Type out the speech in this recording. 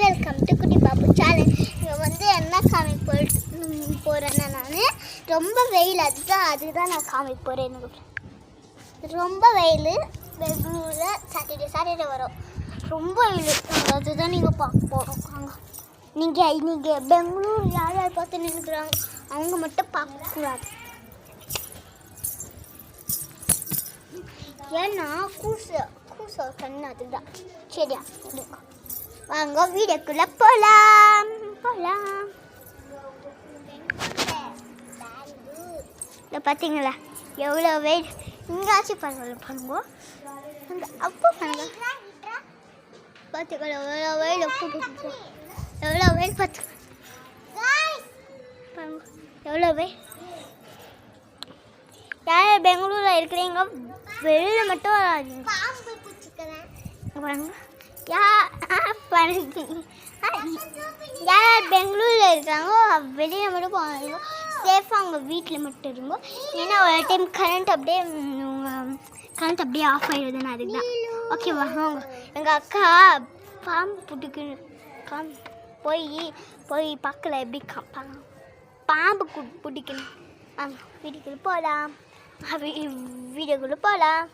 Welcome to குட்டி Babu channel. இங்கே வந்து என்ன காமிக்க போகிறேன்னா நான் ரொம்ப வெயில் அதுதான் நான் காமிக்க போகிறேன். எனக்கு ரொம்ப வெயில். பெங்களூரில் சாட்டர்டே வரும். ரொம்ப வெயில், அதுதான் நீங்கள் பார்க்க போகிறோம். நீங்கள் பெங்களூர் யார் யார் பார்த்து நின்றுக்கிறாங்க அவங்க மட்டும் பார்க்கக்கூடாது. ஏன்னா கூச கண்ணு அதுதான். சரியா, வாங்க வீடியோக்குள்ள போலாம். இதை பார்த்தீங்களா எவ்வளோ வெயில். இங்கேயாச்சும் பண்ணுங்க அங்கே அப்போ பண்ணுங்க. பார்த்துக்கலாம் எவ்வளோ வெயில். எவ்வளோ வெயில் பார்த்துக்க எவ்வளோ வெயில். யார் பெங்களூரில் இருக்கிறீங்க வெளியில் மட்டும் வராதிங்க. யார் பெங்களூரில் இருக்காங்களோ வெளியில் மட்டும் போகாதீங்க. சேஃபாக அவங்க வீட்டில் மட்டும் இருங்க. ஏன்னா ஒரு டைம் கரண்ட் அப்படியே ஆஃப் ஆகிடுதுன்னு அதுதான். ஓகேவா? அவங்க எங்கள் அக்கா பாம்பு போய் பார்க்கல எப்படி காப்பாங்க. பாம்பு பிடிக்கணும். வீட்டுக்குள்ளே போகலாம். வீடியோக்குள்ளே போகலாம்.